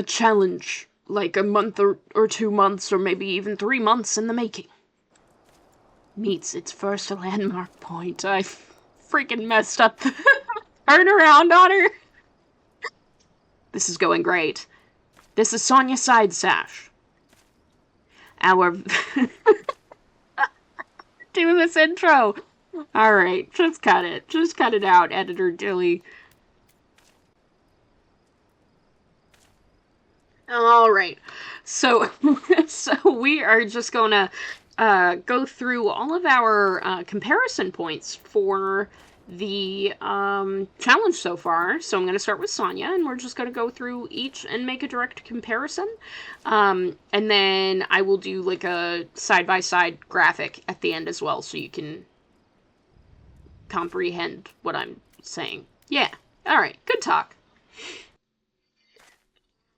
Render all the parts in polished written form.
a challenge, like a month or 2 months, or maybe even 3 months in the making, meets its first landmark point. I freaking messed up the turnaround on her. This is going great. This is Sonja Sidesash. Our... do this intro. Alright, just cut it. Just cut it out, Editor Dilly. Alright, so we are just gonna go through all of our comparison points for the challenge so far. So I'm going to start with Sonja, and we're just going to go through each and make a direct comparison. And then I will do like a side-by-side graphic at the end as well, so you can comprehend what I'm saying. Yeah, alright, good talk.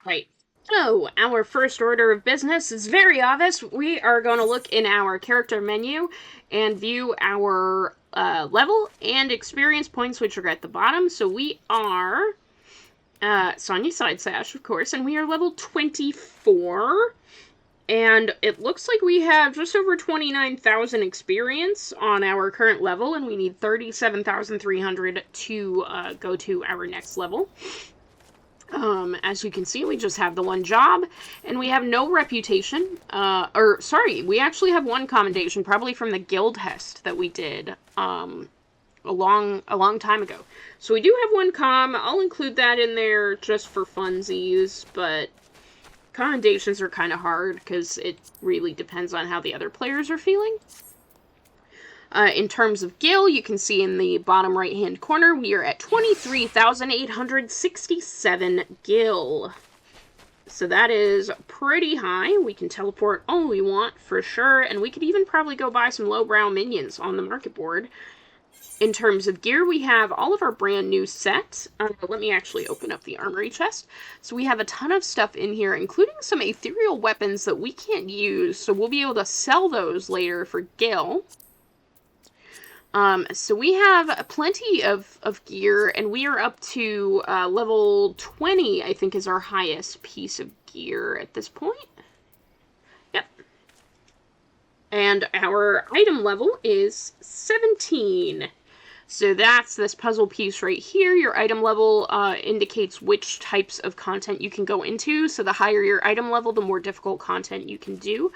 Right. So, our first order of business is very obvious. We are going to look in our character menu and view our level and experience points, which are at the bottom. So we are Sonja Sidesash, of course, and we are level 24. And it looks like we have just over 29,000 experience on our current level, and we need 37,300 to go to our next level. As you can see, we just have the one job, and we have no reputation, we actually have one commendation, probably from the guild test that we did, a long time ago. So we do have one comm. I'll include that in there just for funsies, but commendations are kind of hard, because it really depends on how the other players are feeling. In terms of gil, you can see in the bottom right-hand corner, we are at 23,867 gil. So that is pretty high. We can teleport all we want, for sure, and we could even probably go buy some lowbrow minions on the market board. In terms of gear, we have all of our brand new set. Let me actually open up the armory chest. So we have a ton of stuff in here, including some ethereal weapons that we can't use, so we'll be able to sell those later for gil. So we have plenty of gear, and we are up to level 20, I think, is our highest piece of gear at this point. Yep. And our item level is 17. So that's this puzzle piece right here. Your item level indicates which types of content you can go into. So the higher your item level, the more difficult content you can do.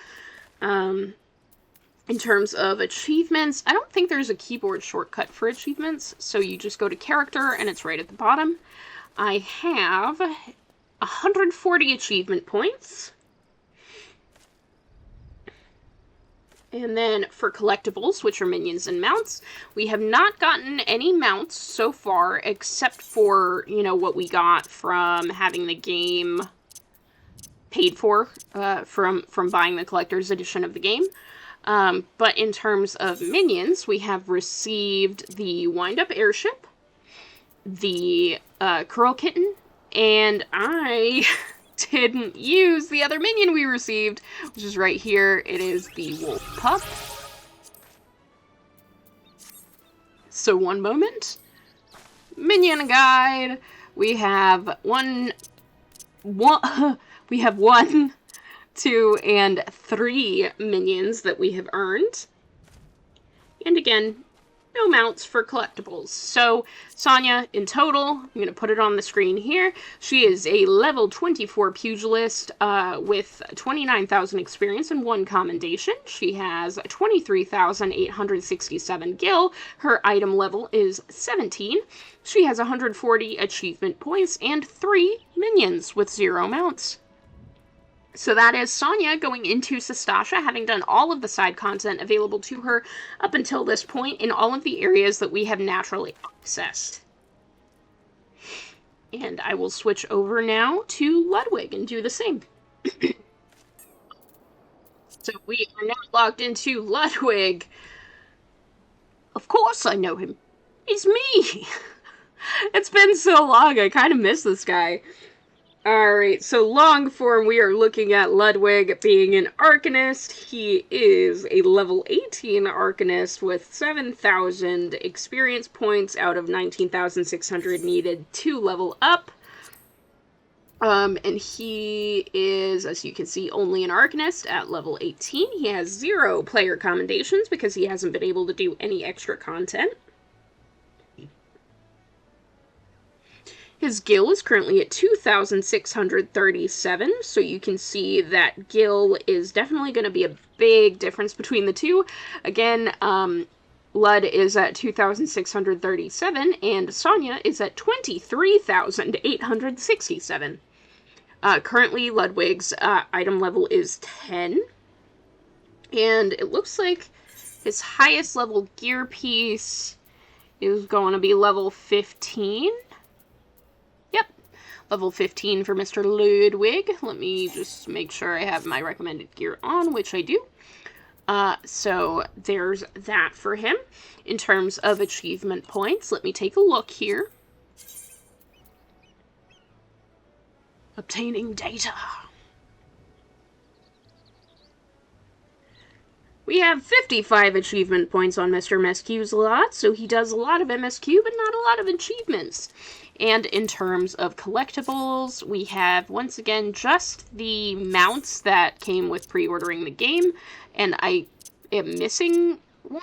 In terms of achievements, I don't think there's a keyboard shortcut for achievements, so you just go to character and it's right at the bottom. I have 140 achievement points. And then for collectibles, which are minions and mounts, we have not gotten any mounts so far, except for, you know, what we got from having the game paid for, from buying the collector's edition of the game. But in terms of minions, we have received the wind-up airship, the curl kitten, and I didn't use the other minion we received, which is right here. It is the wolf pup. So one moment. Minion guide. We have one, 2, and 3 minions that we have earned. And again, no mounts for collectibles. So, Sonja, in total, I'm going to put it on the screen here. She is a level 24 pugilist with 29,000 experience and 1 commendation. She has 23,867 gil. Her item level is 17. She has 140 achievement points and 3 minions with 0 mounts. So that is Sonja going into Sastasha, having done all of the side content available to her up until this point in all of the areas that we have naturally accessed. And I will switch over now to Ludwig and do the same. So we are now logged into Ludwig. Of course I know him. It's me! It's been so long, I kind of miss this guy. Alright, so long form, we are looking at Ludwig being an Arcanist. He is a level 18 Arcanist with 7,000 experience points out of 19,600 needed to level up. And he is, as you can see, only an Arcanist at level 18. He has 0 player commendations because he hasn't been able to do any extra content. His Gil is currently at 2,637, so you can see that Gil is definitely going to be a big difference between the two. Again, Lud is at 2,637, and Sonja is at 23,867. Currently, Ludwig's item level is 10, and it looks like his highest level gear piece is going to be level 15. Yep, level 15 for Mr. Ludwig. Let me just make sure I have my recommended gear on, which I do. So there's that for him. In terms of achievement points, let me take a look here. Obtaining data. We have 55 achievement points on Mr. MSQ's lot, so he does a lot of MSQ, but not a lot of achievements. And in terms of collectibles, we have, once again, just the mounts that came with pre-ordering the game, and I am missing one.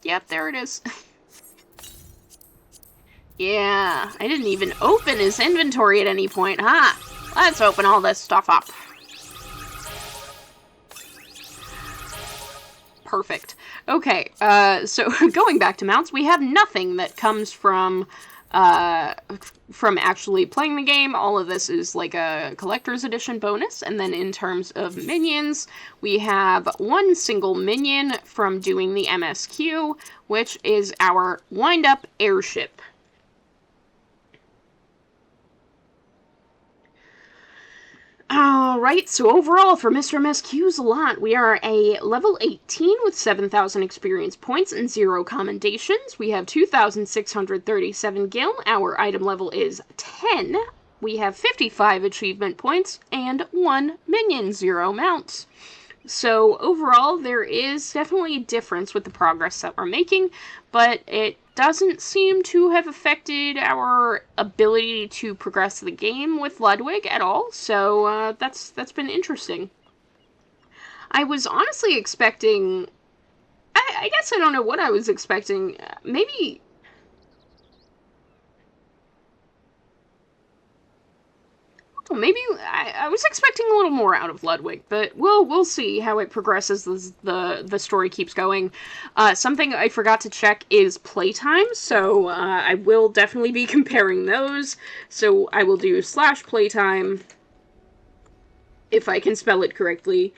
Yep, there it is. Yeah, I didn't even open his inventory at any point, huh? Let's open all this stuff up. Perfect. Okay, so going back to mounts, we have nothing that comes from actually playing the game. All of this is like a collector's edition bonus. And then in terms of minions, we have one single minion from doing the MSQ, which is our wind-up airship. Alright, so overall for Mr. MSQ's lot, we are a level 18 with 7,000 experience points and 0 commendations. We have 2,637 gil. Our item level is 10. We have 55 achievement points and 1 minion, 0 mounts. So overall, there is definitely a difference with the progress that we're making, but it doesn't seem to have affected our ability to progress the game with Ludwig at all, so that's been interesting. I was honestly expecting... I guess I don't know what I was expecting. Maybe... Maybe I was expecting a little more out of Ludwig, but we'll see how it progresses as the story keeps going. Something I forgot to check is playtime, so I will definitely be comparing those. So I will do /playtime, if I can spell it correctly,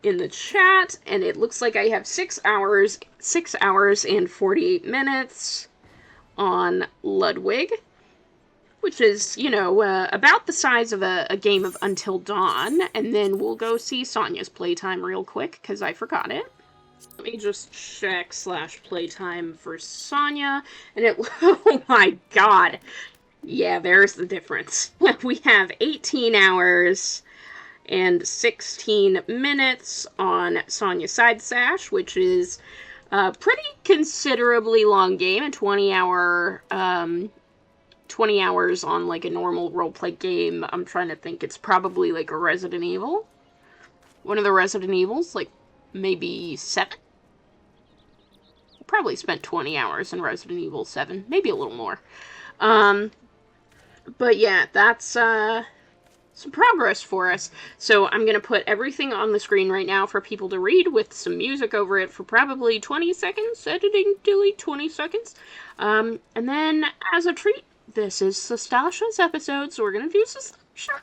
in the chat, and it looks like I have 6 hours and 48 minutes on Ludwig. Which is, you know, about the size of a game of Until Dawn. And then we'll go see Sonja's playtime real quick, because I forgot it. Let me just check /playtime for Sonja. And it... Oh my god! Yeah, there's the difference. We have 18 hours and 16 minutes on Sonja Side Sash, which is a pretty considerably long game. A 20-hour... 20 hours on, like, a normal roleplay game. I'm trying to think. It's probably, like, a Resident Evil. One of the Resident Evils, like, maybe 7? Probably spent 20 hours in Resident Evil 7. Maybe a little more. But yeah, that's, some progress for us. So I'm gonna put everything on the screen right now for people to read with some music over it for probably 20 seconds. Editing, delete 20 seconds. And then, as a treat, this is Sastasha's episode, so we're gonna do Sastasha.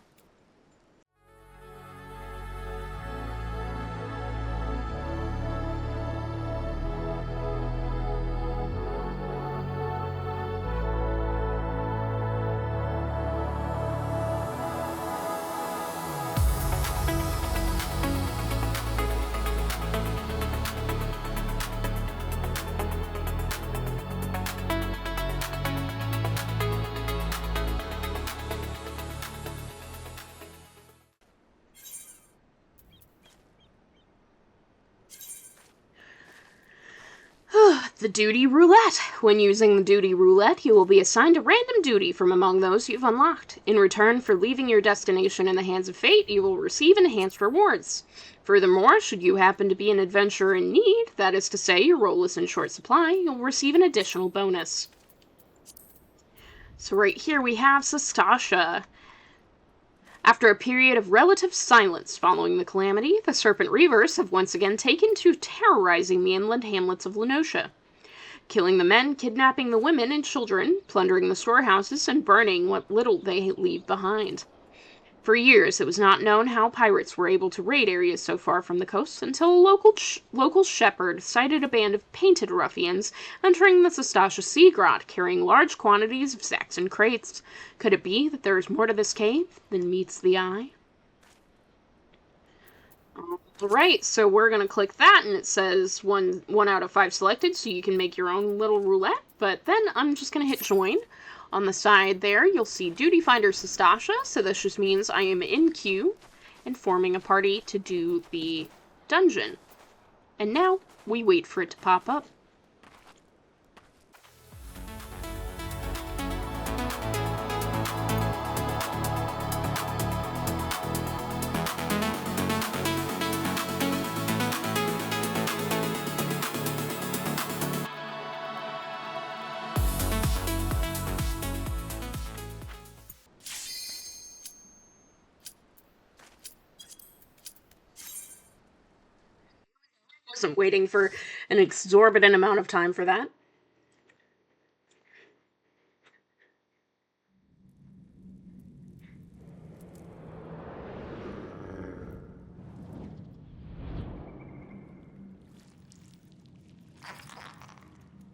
The duty roulette. When using the duty roulette, you will be assigned a random duty from among those you've unlocked. In return for leaving your destination in the hands of fate, you will receive enhanced rewards. Furthermore, should you happen to be an adventurer in need, that is to say your role is in short supply, you'll receive an additional bonus. So right here we have Sastasha. After a period of relative silence following the calamity, the Serpent Reavers have once again taken to terrorizing the inland hamlets of Lunotia. Killing the men, kidnapping the women and children, plundering the storehouses, and burning what little they leave behind. For years, it was not known how pirates were able to raid areas so far from the coast until a local shepherd sighted a band of painted ruffians entering the Sastasha Seagrot, carrying large quantities of sacks and crates. Could it be that there is more to this cave than meets the eye? Alright, so we're going to click that, and it says 1 out of 5 selected, so you can make your own little roulette, but then I'm just going to hit join. On the side there, you'll see Duty Finder Sastasha, so this just means I am in queue and forming a party to do the dungeon. And now, we wait for it to pop up. Wasn't waiting for an exorbitant amount of time for that.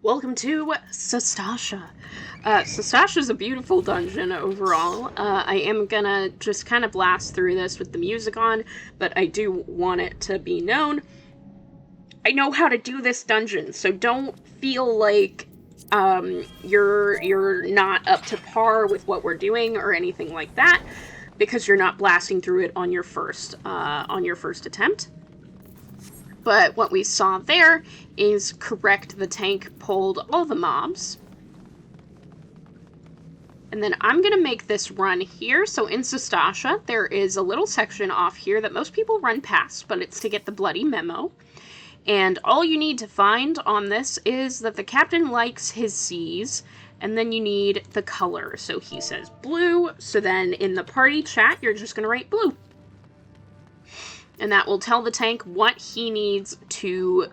Welcome to Sastasha. Sastasha's a beautiful dungeon overall. I am gonna just kind of blast through this with the music on, but I do want it to be known I know how to do this dungeon, so don't feel like you're not up to par with what we're doing or anything like that, because you're not blasting through it on your first attempt. But what we saw there is correct. The tank pulled all the mobs. And then I'm going to make this run here. So in Sastasha, there is a little section off here that most people run past, but it's to get the bloody memo. And all you need to find on this is that the captain likes his seas, and then you need the color. So he says blue, so then in the party chat, you're just going to write blue. And that will tell the tank what he needs to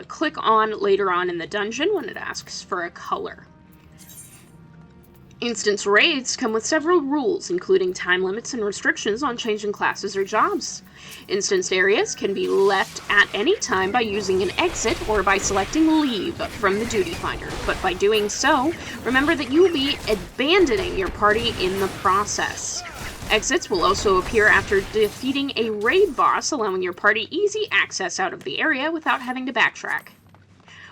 click on later on in the dungeon when it asks for a color. Instance raids come with several rules, including time limits and restrictions on changing classes or jobs. Instanced areas can be left at any time by using an exit or by selecting leave from the duty finder, but by doing so, remember that you will be abandoning your party in the process. Exits will also appear after defeating a raid boss, allowing your party easy access out of the area without having to backtrack.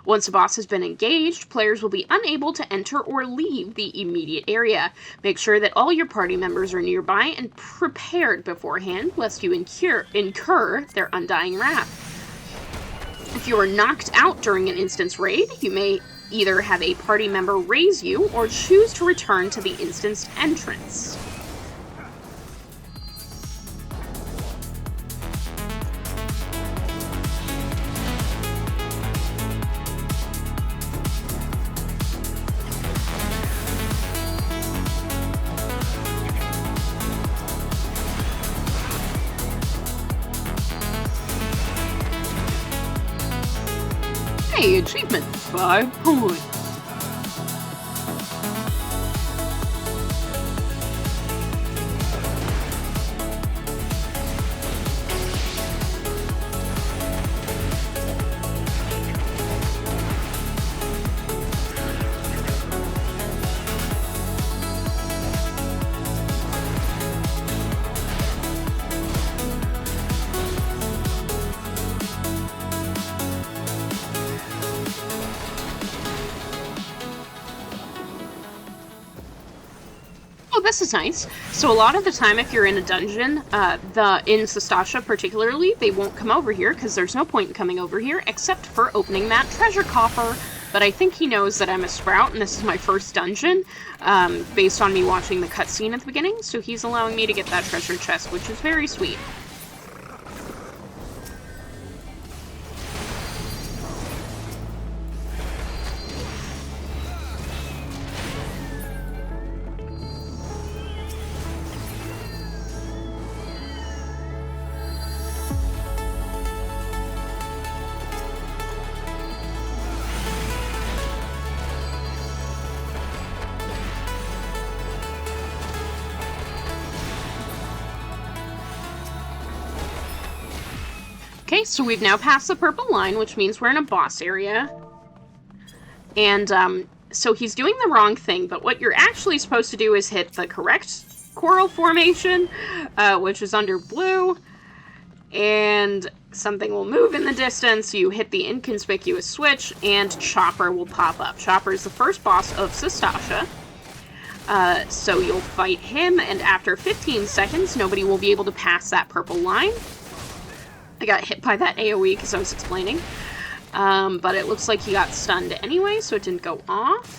Once a boss has been engaged, players will be unable to enter or leave the immediate area. Make sure that all your party members are nearby and prepared beforehand, lest you incur their undying wrath. If you are knocked out during an instance raid, you may either have a party member raise you or choose to return to the instanced entrance. Hey, achievement, 5 points. This is nice. So a lot of the time, if you're in a dungeon, in Sastasha particularly, they won't come over here because there's no point in coming over here except for opening that treasure coffer. but I think he knows that I'm a sprout, and this is my first dungeon, based on me watching the cutscene at the beginning, so he's allowing me to get that treasure chest, which is very sweet. Okay, so we've now passed the purple line, which means we're in a boss area. And, so he's doing the wrong thing, but what you're actually supposed to do is hit the correct coral formation, which is under blue, and something will move in the distance, you hit the inconspicuous switch, and Chopper will pop up. Chopper is the first boss of Sastasha. So you'll fight him, and after 15 seconds, nobody will be able to pass that purple line. I got hit by that AoE because I was explaining. But it looks like he got stunned anyway, so it didn't go off.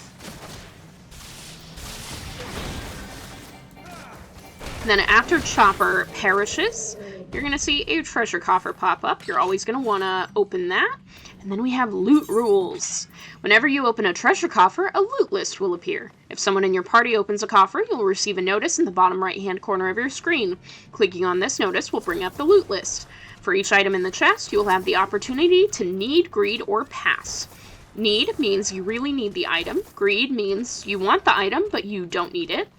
Then after Chopper perishes, you're going to see a treasure coffer pop up. You're always going to want to open that. And then we have loot rules. Whenever you open a treasure coffer, a loot list will appear. If someone in your party opens a coffer, you'll receive a notice in the bottom right-hand corner of your screen. Clicking on this notice will bring up the loot list. For each item in the chest, you will have the opportunity to need, greed, or pass. Need means you really need the item. Greed means you want the item, but you don't need it.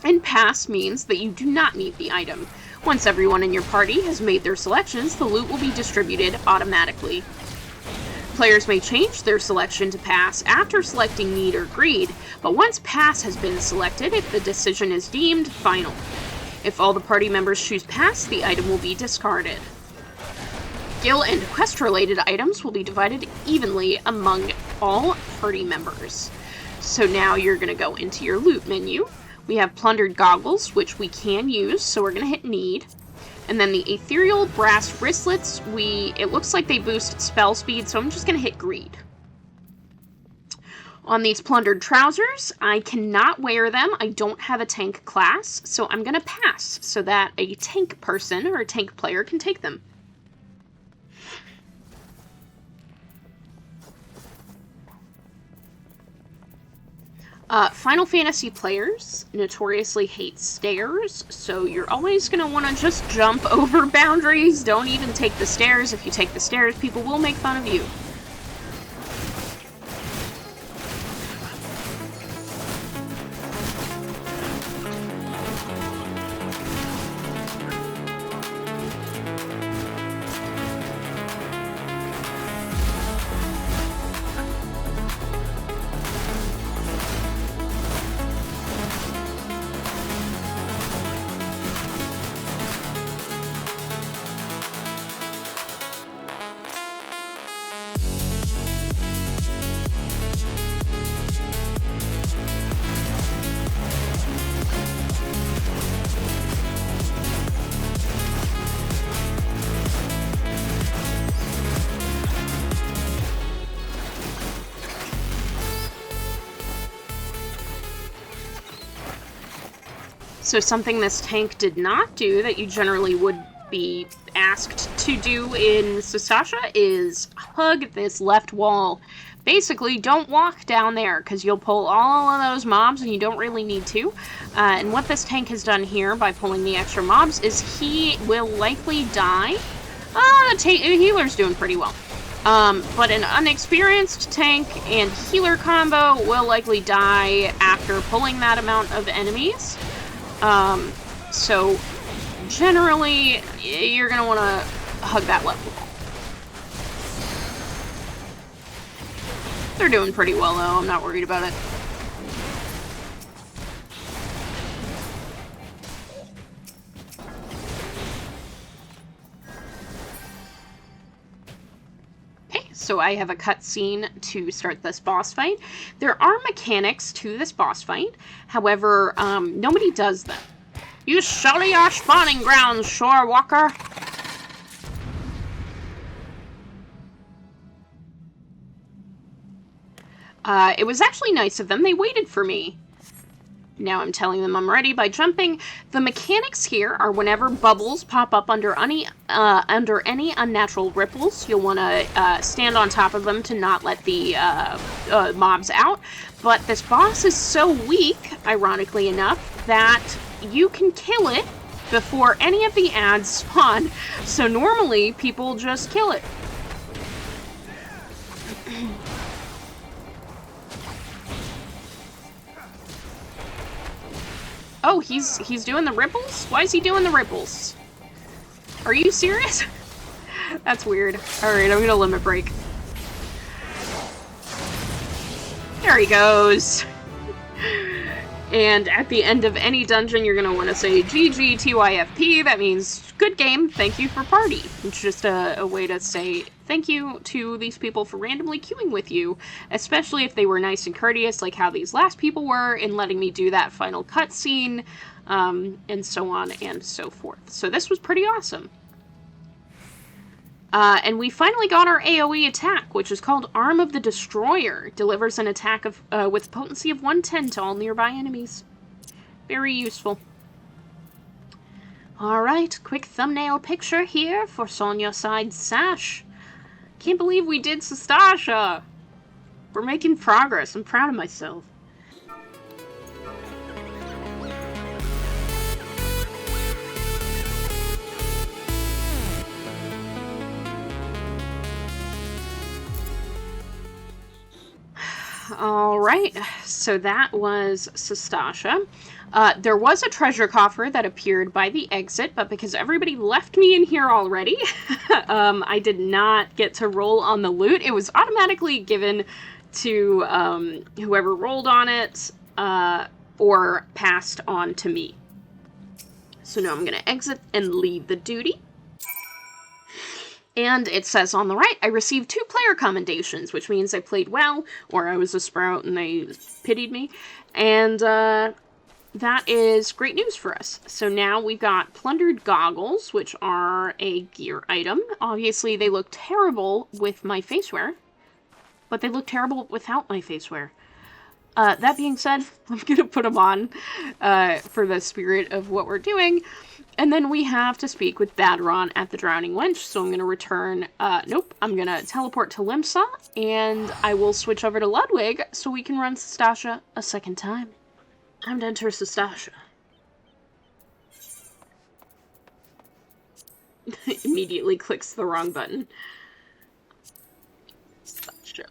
And pass means that you do not need the item. Once everyone in your party has made their selections, the loot will be distributed automatically. Players may change their selection to pass after selecting need or greed, but once pass has been selected, if the decision is deemed final. If all the party members choose pass, the item will be discarded. Skill and quest-related items will be divided evenly among all party members. So now you're going to go into your loot menu. We have plundered goggles, which we can use, so we're going to hit need. And then the ethereal brass wristlets, it looks like they boost spell speed, so I'm just going to hit greed. On these plundered trousers, I cannot wear them. I don't have a tank class, so I'm going to pass so that a tank person or a tank player can take them. Final Fantasy players notoriously hate stairs, so you're always going to want to just jump over boundaries. Don't even take the stairs. If you take the stairs, people will make fun of you. So something this tank did not do that you generally would be asked to do in Sastasha is hug this left wall. Basically, don't walk down there, because you'll pull all of those mobs, and you don't really need to. And what this tank has done here, by pulling the extra mobs, is he will likely die. The healer's doing pretty well. But an unexperienced tank and healer combo will likely die after pulling that amount of enemies. So, generally, you're going to want to hug that left wall. They're doing pretty well, though. I'm not worried about it. Okay, so I have a cutscene to start this boss fight. There are mechanics to this boss fight. However, nobody does them. You sully our spawning grounds, Shore Walker. It was actually nice of them. They waited for me. Now I'm telling them I'm ready by jumping. The mechanics here are whenever bubbles pop up under any unnatural ripples, you'll want to stand on top of them to not let the mobs out. But this boss is so weak, ironically enough, that you can kill it before any of the ads spawn. So normally, people just kill it. Oh, he's doing the ripples? Why is he doing the ripples? Are you serious? That's weird. Alright, I'm gonna limit break. There he goes. And at the end of any dungeon, you're gonna want to say GG TYFP. That means good game, thank you for party. It's just a way to say thank you to these people for randomly queuing with you, especially if they were nice and courteous, like how these last people were, in letting me do that final cutscene, and so on and so forth. So this was pretty awesome. And we finally got our AoE attack, which is called Arm of the Destroyer. Delivers an attack of with potency of 110 to all nearby enemies. Very useful. Alright, quick thumbnail picture here for Sonja side sash. Can't believe we did Sastasha. We're making progress. I'm proud of myself. Alright, so that was Sastasha. There was a treasure coffer that appeared by the exit, but because everybody left me in here already, I did not get to roll on the loot. It was automatically given to whoever rolled on it, or passed on to me. So now I'm going to exit and leave the duty. And it says on the right, I received 2 player commendations, which means I played well, or I was a sprout and they pitied me. And that is great news for us. So now we've got plundered goggles, which are a gear item. Obviously, they look terrible with my facewear, but they look terrible without my facewear. That being said, I'm going to put them on for the spirit of what we're doing. And then we have to speak with Badron at the Drowning Wench, so I'm going to return, nope, I'm going to teleport to Limsa, and I will switch over to Ludwig so we can run Sastasha a second time. Time to enter Sastasha. Immediately clicks the wrong button. Sastasha.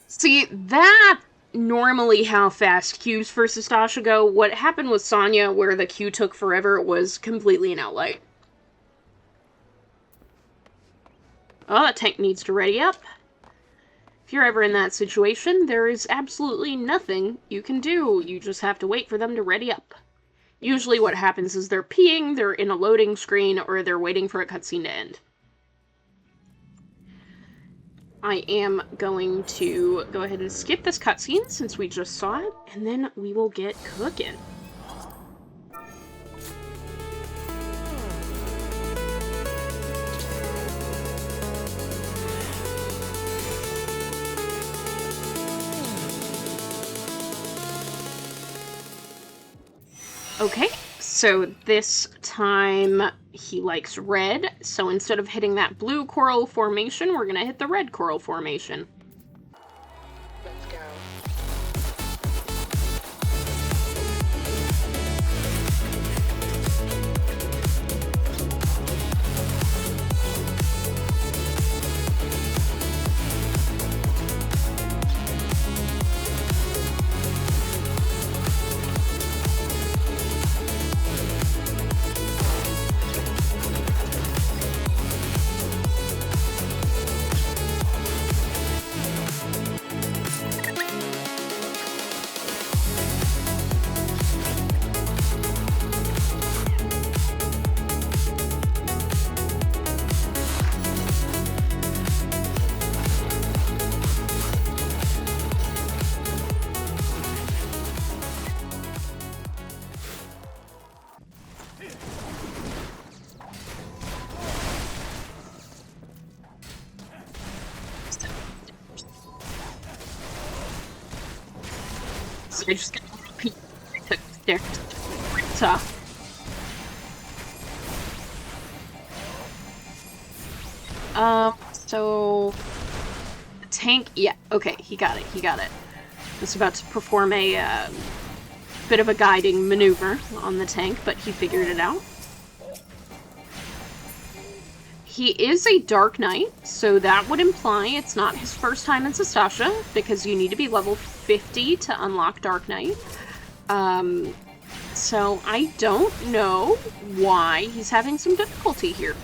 See, that normally how fast queues for Sastasha go. What happened with Sonja, where the queue took forever, was completely an outlier. Oh, that tank needs to ready up. If you're ever in that situation, there is absolutely nothing you can do. You just have to wait for them to ready up. Usually what happens is they're peeing, they're in a loading screen, or they're waiting for a cutscene to end. I am going to go ahead and skip this cutscene since we just saw it, and then we will get cooking. Okay, so this time he likes red, so instead of hitting that blue coral formation, we're gonna hit the red coral formation. Let's go. So I just got a little piece there. Tough. So the tank, yeah, okay, he got it. Was about to perform a bit of a guiding maneuver on the tank, but he figured it out. He is a Dark Knight, so that would imply it's not his first time in Sastasha, because you need to be level 50 to unlock Dark Knight. So I don't know why he's having some difficulty here.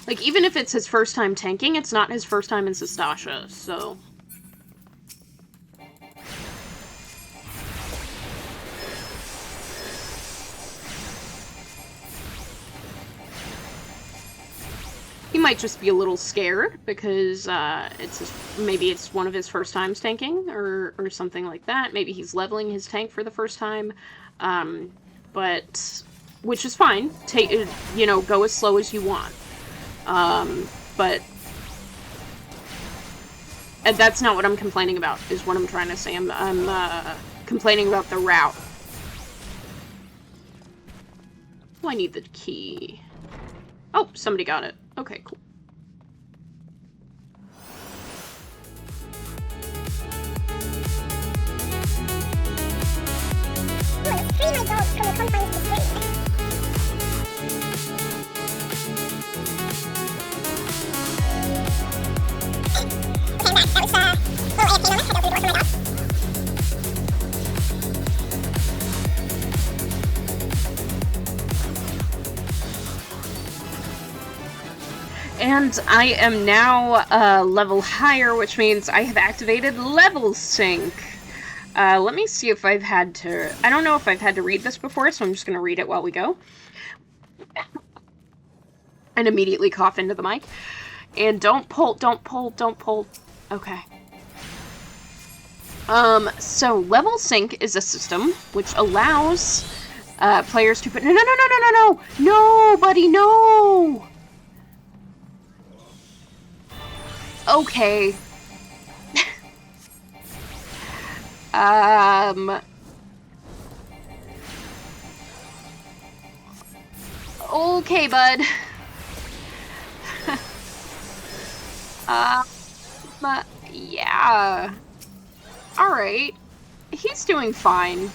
Like, even if it's his first time tanking, it's not his first time in Sastasha, so... He might just be a little scared because maybe it's one of his first times tanking or something like that. Maybe he's leveling his tank for the first time, but which is fine. Go as slow as you want. But and that's not what I'm complaining about. Is what I'm trying to say. I'm complaining about the route. Oh, I need the key. Oh, somebody got it. Okay, cool. Free my dog from the confines of the grave. Okay, that was, a little AFK moment. I don't do the door for my dog. And I am now a level higher, which means I have activated level sync. Let me see if I've had to... I don't know if I've had to read this before, so I'm just going to read it while we go. And immediately cough into the mic. And don't pull. Okay. So level sync is a system which allows players to put... No, buddy, no! Okay. Okay, bud. Yeah. Alright. He's doing fine.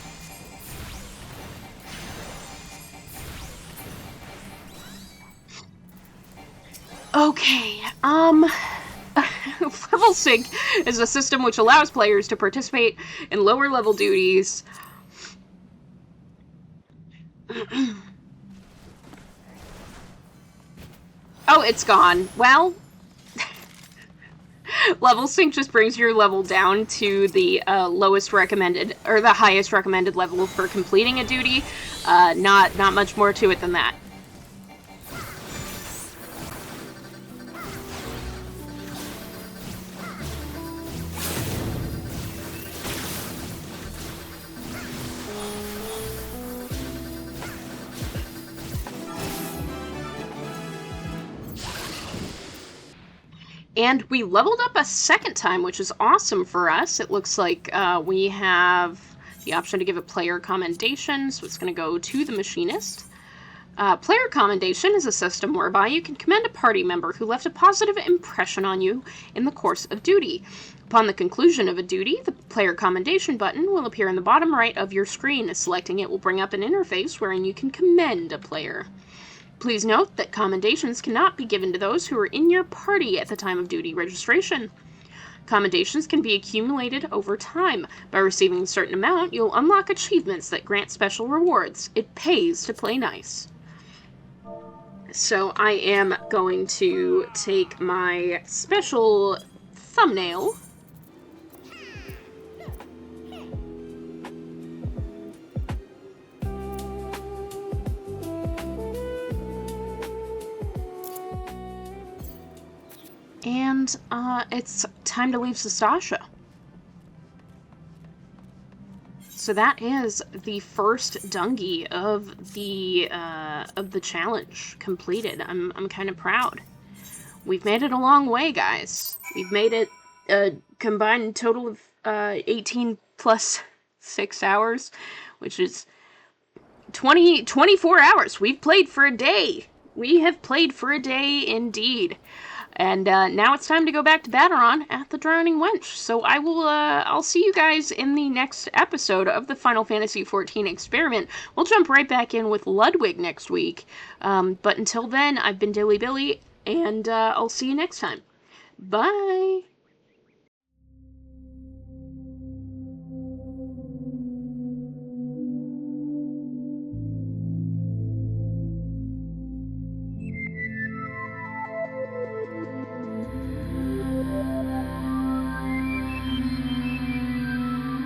Okay, level sync is a system which allows players to participate in lower level duties. Oh, it's gone. Well, level sync just brings your level down to the lowest recommended, or the highest recommended level for completing a duty. Not much more to it than that. And we leveled up a second time, which is awesome for us. It looks like we have the option to give a player commendation, so it's going to go to the machinist. Player commendation is a system whereby you can commend a party member who left a positive impression on you in the course of duty. Upon the conclusion of a duty, the player commendation button will appear in the bottom right of your screen. Selecting it will bring up an interface wherein you can commend a player. Please note that commendations cannot be given to those who are in your party at the time of duty registration. Commendations can be accumulated over time. By receiving a certain amount, you'll unlock achievements that grant special rewards. It pays to play nice. So I am going to take my special thumbnail. And it's time to leave Sastasha. So that is the first dungy of the challenge completed. I'm kind of proud. We've made it a long way, guys. We've made it a combined total of 18 plus 6 hours, which is 24 hours. We've played for a day. We have played for a day indeed. And now it's time to go back to Baderon at the Drowning Wench. So I'll see you guys in the next episode of the Final Fantasy XIV experiment. We'll jump right back in with Ludwig next week. But until then, I've been Dilly Billy, and I'll see you next time. Bye!